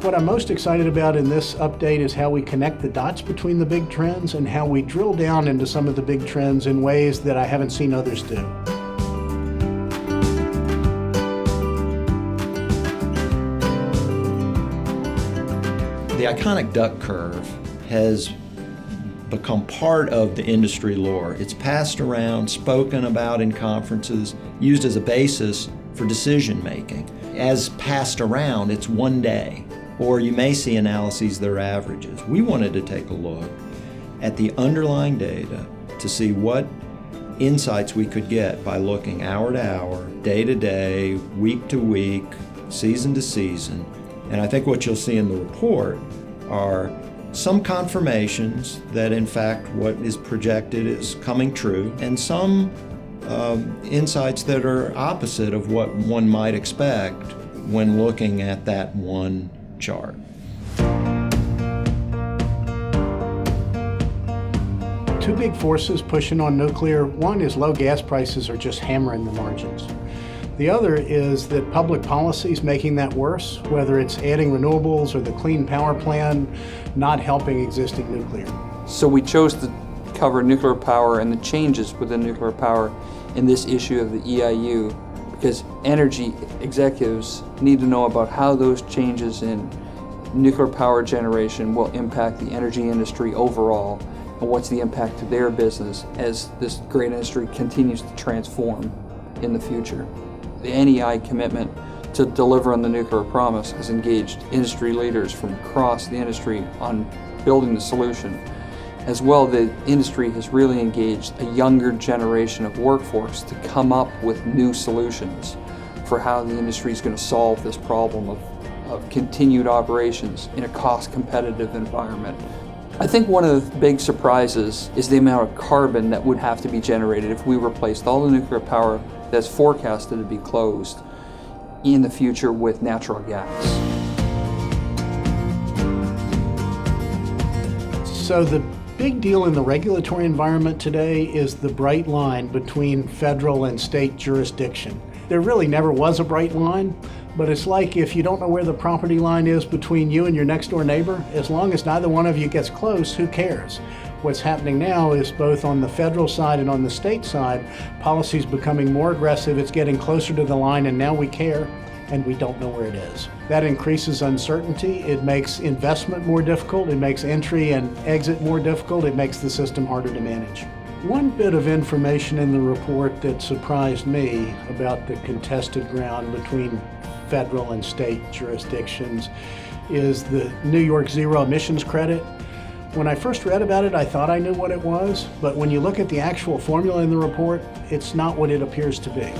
What I'm most excited about in this update is how we connect the dots between the big trends and how we drill down into some of the big trends in ways that I haven't seen others do. The iconic duck curve has become part of the industry lore. It's passed around, spoken about in conferences, used as a basis for decision making. As passed around, it's one day, or you may see analyses that are averages. We wanted to take a look at the underlying data to see what insights we could get by looking hour to hour, day to day, week to week, season to season. And I think what you'll see in the report are some confirmations that in fact what is projected is coming true, and some insights that are opposite of what one might expect when looking at that one chart. Two big forces pushing on nuclear. One is low gas prices are just hammering the margins. The other is that public policy is making that worse, whether it's adding renewables or the Clean Power Plan, not helping existing nuclear. So we chose to cover nuclear power and the changes within nuclear power in this issue of the EIU, because energy executives need to know about how those changes in nuclear power generation will impact the energy industry overall, and what's the impact to their business as this great industry continues to transform in the future. The NEI commitment to deliver on the nuclear promise has engaged industry leaders from across the industry on building the solution. As well, the industry has really engaged a younger generation of workforce to come up with new solutions for how the industry is going to solve this problem of continued operations in a cost-competitive environment. I think one of the big surprises is the amount of carbon that would have to be generated if we replaced all the nuclear power that's forecasted to be closed in the future with natural gas. So the big deal in the regulatory environment today is the bright line between federal and state jurisdiction. There really never was a bright line, but it's like if you don't know where the property line is between you and your next door neighbor, as long as neither one of you gets close, who cares? What's happening now is both on the federal side and on the state side, policy's becoming more aggressive, it's getting closer to the line, and now we care, and we don't know where it is. That increases uncertainty, it makes investment more difficult, it makes entry and exit more difficult, it makes the system harder to manage. One bit of information in the report that surprised me about the contested ground between federal and state jurisdictions is the New York Zero Emissions Credit. When I first read about it, I thought I knew what it was, but when you look at the actual formula in the report, it's not what it appears to be.